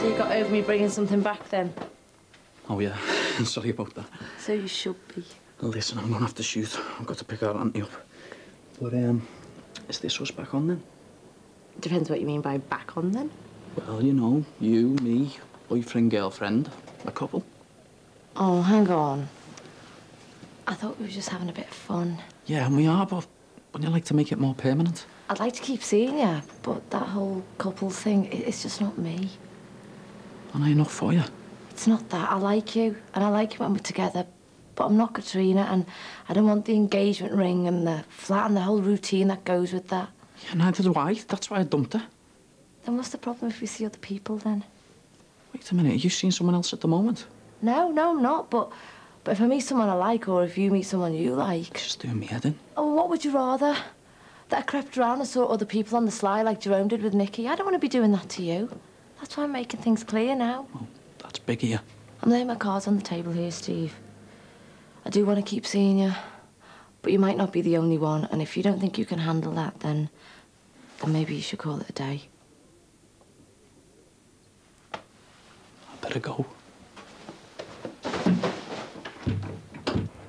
So you got over me bringing something back then? Oh, yeah. Sorry about that. So you should be. Listen, I'm going to have to shoot. I've got to pick our auntie up. But, is this us back on then? Depends what you mean by back on then. Well, you know, you, me, boyfriend, girlfriend, a couple. Oh, hang on. I thought we were just having a bit of fun. Yeah, and we are, but wouldn't you like to make it more permanent? I'd like to keep seeing you, but that whole couple thing, it's just not me. Am I enough for you? It's not that. I like you, and I like you when we're together, but I'm not Katrina, and I don't want the engagement ring and the flat and the whole routine that goes with that. Yeah, neither do I. That's why I dumped her. Then what's the problem if we see other people, then? Wait a minute, are you seeing someone else at the moment? No, I'm not, but if I meet someone I like, or if you meet someone you like... Just doing me head in. Oh, what would you rather? That I crept around and saw other people on the sly like Jerome did with Nicky? I don't want to be doing that to you. That's why I'm making things clear now. Well, that's big of you. I'm laying my cards on the table here, Steve. I do want to keep seeing you, but you might not be the only one, and if you don't think you can handle that, then maybe you should call it a day. I better go.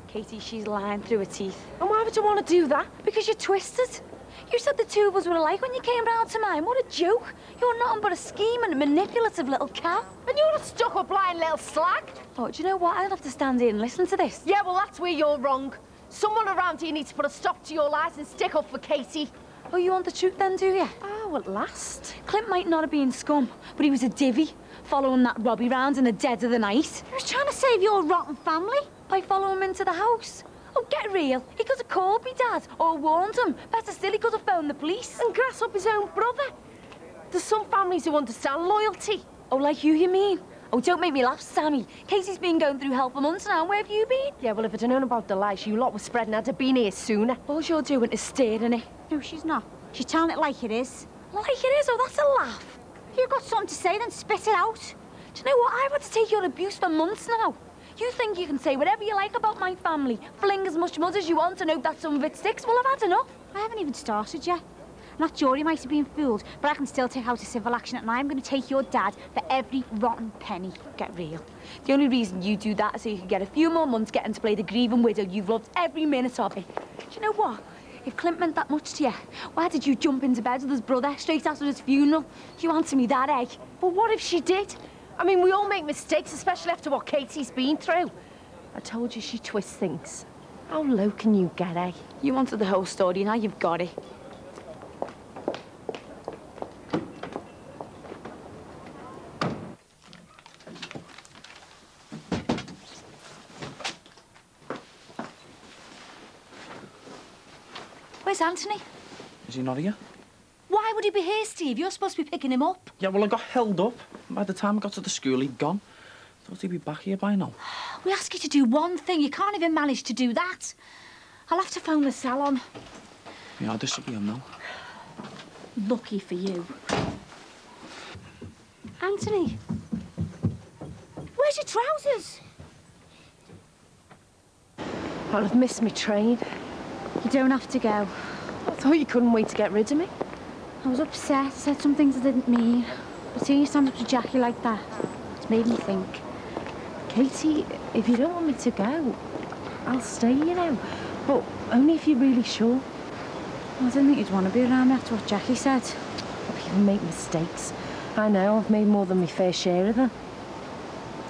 Katie, she's lying through her teeth. And why would you want to do that? Because you're twisted. You said the two of us were alike when you came round to mine. What a joke. You're nothing but a scheming, manipulative little cow. And you're a stuck-up lying little slag. Oh, do you know what? I'll have to stand here and listen to this. Yeah, well, that's where you're wrong. Someone around here needs to put a stop to your lies and stick up for Katie. Oh, you want the truth then, do you? Oh, at last. Clint might not have been scum, but he was a divvy, following that Robbie round in the dead of the night. He was trying to save your rotten family. By following him into the house. Oh, get real. He could have called me, Dad, or warned him. Better still, he could have phoned the police. And grass up his own brother. There's some families who understand loyalty. Oh, like you mean? Oh, don't make me laugh, Sammy. Casey's been going through hell for months now. Where have you been? Yeah, well, if I'd have known about the lies you lot were spreading, I'd have been here sooner. All you're doing is staring it. No, she's not. She's telling it like it is. Like it is? Oh, that's a laugh. If you've got something to say, then spit it out. Do you know what? I've had to take your abuse for months now. You think you can say whatever you like about my family, fling as much mud as you want and hope that some of it sticks? Well, I've had enough. I haven't even started yet. That jury might have been fooled, but I can still take out a civil action, and I'm going to take your dad for every rotten penny. Get real. The only reason you do that is so you can get a few more months getting to play the grieving widow you've loved every minute of it. Do you know what? If Clint meant that much to you, why did you jump into bed with his brother straight after his funeral? You answer me that, eh? But what if she did? I mean, we all make mistakes, especially after what Katie's been through. I told you she twists things. How low can you get, eh? You wanted the whole story, now you've got it. Where's Anthony? Is he not here? Why would he be here, Steve? You're supposed to be picking him up. Yeah, well, I got held up. By the time I got to the school, he'd gone. Thought he'd be back here by now. We ask you to do one thing. You can't even manage to do that. I'll have to phone the salon. Yeah, this will be him now. Lucky for you. Anthony, where's your trousers? Well, I've missed my train. You don't have to go. I thought you couldn't wait to get rid of me. I was upset, said some things I didn't mean. But seeing you stand up to Jackie like that, it's made me think. Katie, if you don't want me to go, I'll stay, you know. But only if you're really sure. I didn't think you'd want to be around me after what Jackie said. People make mistakes. I know, I've made more than my fair share of them.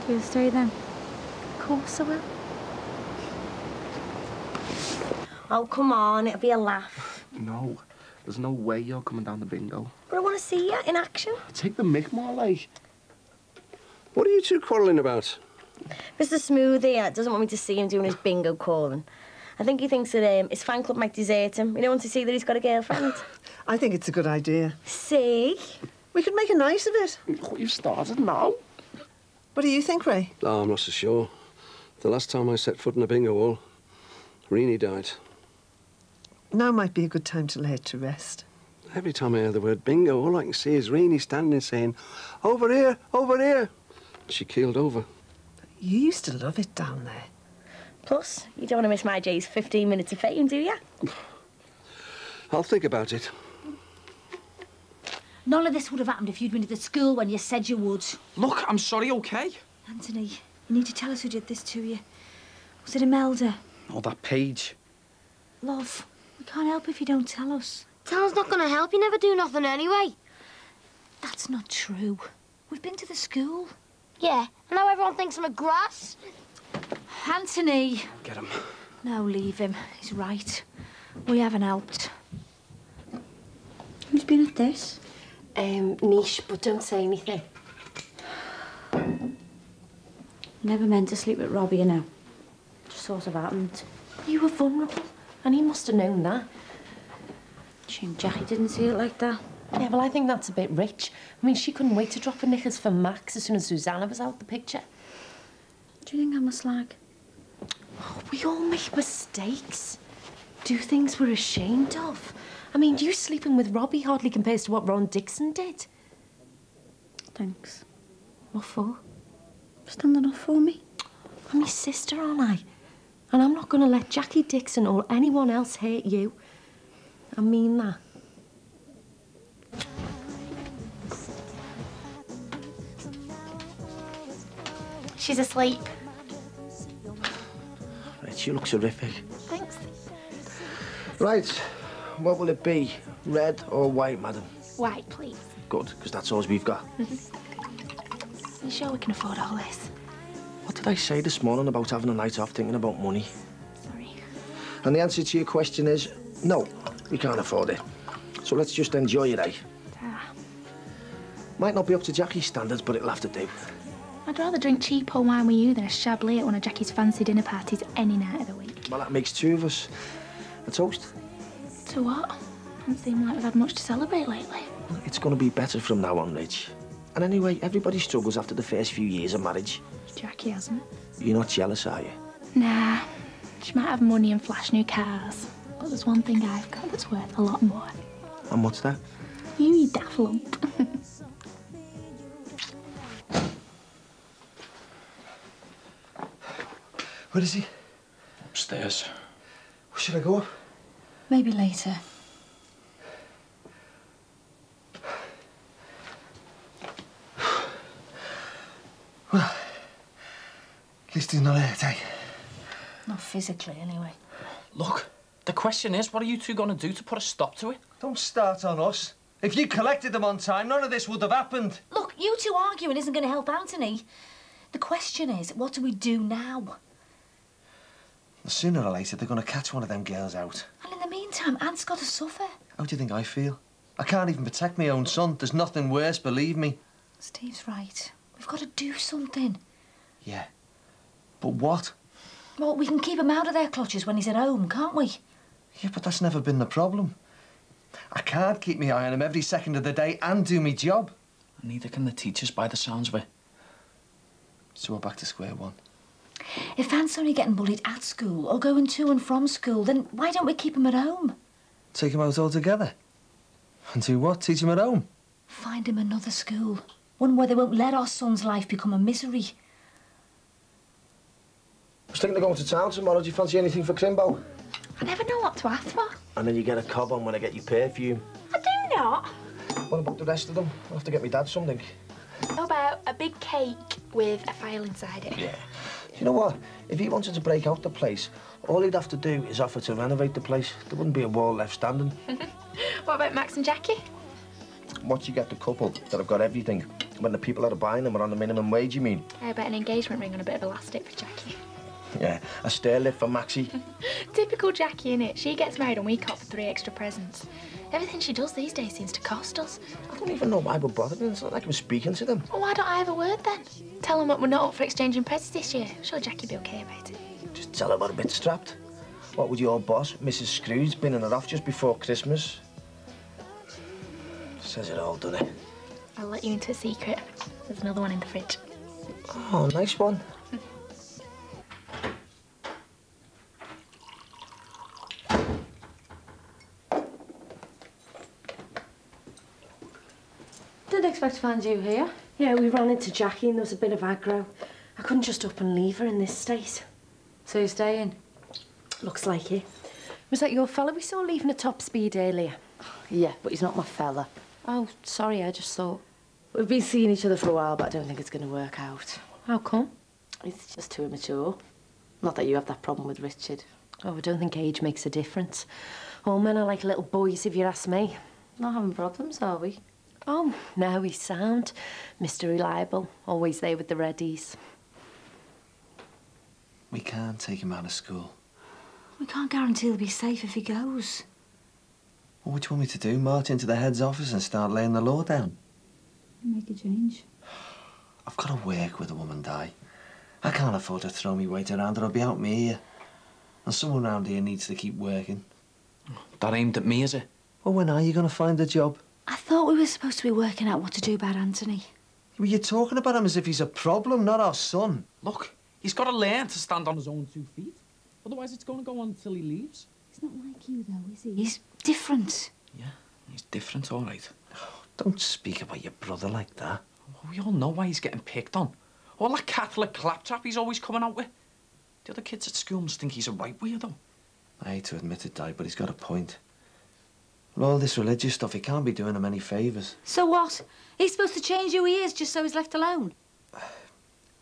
You'll stay then? Of course I will. Oh, come on, it'll be a laugh. No, there's no way you're coming down the bingo. But I want to see you in action. Take the mick more, like. What are you two quarrelling about? Mr. Smooth here doesn't want me to see him doing his bingo calling. I think he thinks that his fan club might desert him. We don't want to see that he's got a girlfriend. I think it's a good idea. See? We could make a night of it. Oh, you've started now. What do you think, Ray? Oh, I'm not so sure. The last time I set foot in a bingo hall, Reenie died. Now might be a good time to lay it to rest. Every time I hear the word bingo, all I can see is Reenie standing saying, "Over here, over here." She keeled over. You used to love it down there. Plus, you don't want to miss my Jay's 15 minutes of fame, do you? I'll think about it. None of this would have happened if you'd been at the school when you said you would. Look, I'm sorry, OK? Anthony, you need to tell us who did this to you. Was it Imelda? Oh, that Paige. Love, we can't help if you don't tell us. Telling's not going to help. You never do nothing anyway. That's not true. We've been to the school. Yeah, and now everyone thinks I'm a grass. Anthony. Get him. No, leave him. He's right. We haven't helped. Who's been at this? Niche, but don't say anything. Never meant to sleep with Robbie, you know. Just sort of happened. You were vulnerable, and he must have known that. She and Jackie didn't see it like that. Yeah, well, I think that's a bit rich. I mean, she couldn't wait to drop her knickers for Max as soon as Susanna was out the picture. Do you think I'm a slag? Oh, we all make mistakes. Do things we're ashamed of. I mean, you sleeping with Robbie hardly compares to what Ron Dixon did. Thanks. What for? Standing up for me? I'm your sister, aren't I? And I'm not going to let Jackie Dixon or anyone else hurt you. I mean that. She's asleep. Right, you look terrific. Thanks. Right, what will it be? Red or white, madam? White, please. Good, because that's all we've got. You sure we can afford all this? What did I say this morning about having a night off thinking about money? Sorry. And the answer to your question is no, we can't afford it. So let's just enjoy it, eh? Might not be up to Jackie's standards, but it'll have to do. I'd rather drink cheapo wine with you than a Chablis at one of Jackie's fancy dinner parties any night of the week. Well, that makes two of us. A toast? To what? Doesn't seem like we've had much to celebrate lately. It's going to be better from now on, Rich. And anyway, everybody struggles after the first few years of marriage. Jackie hasn't. You're not jealous, are you? Nah. She might have money and flash new cars. But there's one thing I've got that's worth a lot more. And what's that? You daft lump. Where is he? Upstairs. Should I go up? Maybe later. Well, at least he's not hurt, eh? Not physically, anyway. Look, the question is, what are you two going to do to put a stop to it? Don't start on us. If you collected them on time, none of this would have happened. Look, you two arguing isn't going to help Anthony. The question is, what do we do now? Sooner or later, they're going to catch one of them girls out. And in the meantime, Ant's got to suffer. How do you think I feel? I can't even protect my own son. There's nothing worse, believe me. Steve's right. We've got to do something. Yeah. But what? Well, we can keep him out of their clutches when he's at home, can't we? Yeah, but that's never been the problem. I can't keep my eye on him every second of the day and do my job. Neither can the teachers, by the sounds of it. So we're back to square one. If Ant's only getting bullied at school or going to and from school, then why don't we keep him at home? Take him out altogether? And do what? Teach him at home? Find him another school. One where they won't let our son's life become a misery. I was thinking of going to town tomorrow. Do you fancy anything for Crimbo? I never know what to ask for. And then you get a cob on when I get you perfume. I do not. What about the rest of them? I'll have to get my dad something. How about a big cake with a file inside it? Yeah. Do you know what? If he wanted to break out the place, all he'd have to do is offer to renovate the place. There wouldn't be a wall left standing. What about Max and Jackie? Once you get the couple that have got everything, when the people that are buying them are on the minimum wage, you mean? How about an engagement ring and a bit of elastic for Jackie? Yeah, a stair lift for Maxie. Typical Jackie, innit? She gets married and we cop for 3 extra presents. Everything she does these days seems to cost us. I don't even know why we're bothering. It's not like I'm speaking to them. Well, why don't I have a word then? Tell them that we're not up for exchanging presents this year. I'm sure Jackie'd be okay about it. Just tell her we're a bit strapped. What would your boss, Mrs. Scrooge, binning her off just before Christmas? Says it all, doesn't it? I'll let you into a secret. There's another one in the fridge. Oh, nice one. Didn't expect to find you here. Yeah, we ran into Jackie and there was a bit of aggro. I couldn't just up and leave her in this state. So you're staying? Looks like it. Was that your fella we saw leaving at top speed earlier? Yeah, but he's not my fella. Oh, sorry, I just thought... We've been seeing each other for a while, but I don't think it's going to work out. How come? He's just too immature. Not that you have that problem with Richard. Oh, I don't think age makes a difference. All men are like little boys, if you ask me. Not having problems, are we? Oh, no, he's sound. Mr. Reliable, always there with the readies. We can't take him out of school. We can't guarantee he'll be safe if he goes. Well, what do you want me to do? March into the head's office and start laying the law down? Make a change. I've got to work with a woman, Di. I can't afford to throw me weight around or I'll be out me ear. And someone around here needs to keep working. That aimed at me, is it? Well, when are you going to find a job? I thought we were supposed to be working out what to do about Anthony. Well, you're talking about him as if he's a problem, not our son. Look, he's got to learn to stand on his own 2 feet. Otherwise, it's going to go on until he leaves. He's not like you, though, is he? He's different. Yeah, he's different, all right. Don't speak about your brother like that. We all know why he's getting picked on. All that Catholic claptrap he's always coming out with. The other kids at school must think he's a right weirdo. I hate to admit it, Di, but he's got a point. With all this religious stuff, he can't be doing him any favours. So what? He's supposed to change who he is just so he's left alone?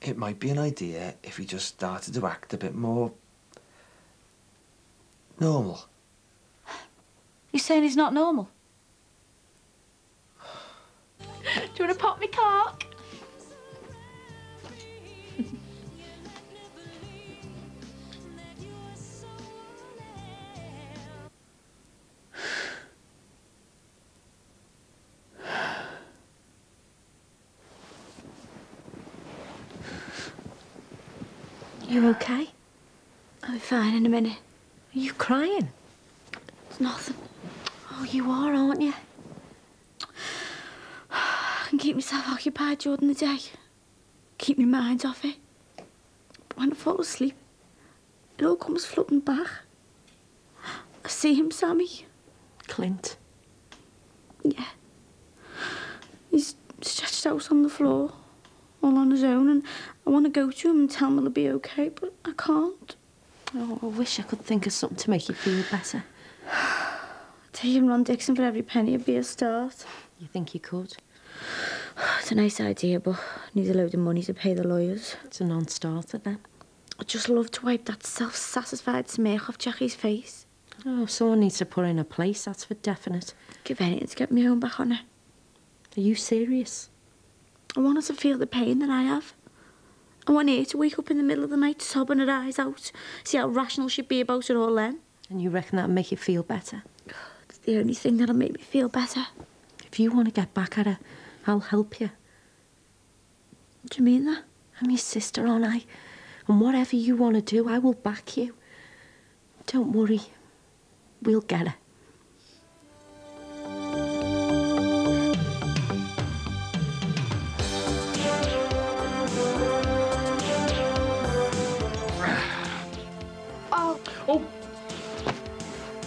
It might be an idea if he just started to act a bit more... normal. You're saying he's not normal? Do you want to pop me cork? You okay? I'll be fine in a minute. Are you crying? It's nothing. Oh, you are, aren't you? I can keep myself occupied during the day. Keep my mind off it. But when I fall asleep, it all comes flooding back. I see him, Sammy. Clint. Yeah. He's stretched out on the floor, all on his own, and I want to go to him and tell him it'll be okay, but I can't. Oh, I wish I could think of something to make you feel better. Take him Ron Dixon for every penny would be a start. You think you could? It's a nice idea, but I need a load of money to pay the lawyers. It's a non-starter, then. I'd just love to wipe that self-satisfied smirk off Jackie's face. Oh, someone needs to put her in a place, that's for definite. Give anything to get me home back on her. Are you serious? I want her to feel the pain that I have. I want her to wake up in the middle of the night sobbing her eyes out, see how rational she'd be about it all then. And you reckon that'll make you feel better? It's the only thing that'll make me feel better. If you want to get back at her, I'll help you. What do you mean that? I'm your sister, aren't I? And whatever you want to do, I will back you. Don't worry. We'll get her. Oh!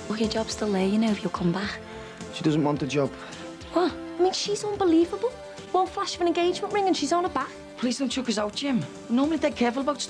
Well, your job's still there, you know, if you'll come back. She doesn't want the job. What? I mean, she's unbelievable. One flash of an engagement ring and she's on her back. Please don't chuck us out, Jim. We're normally dead careful about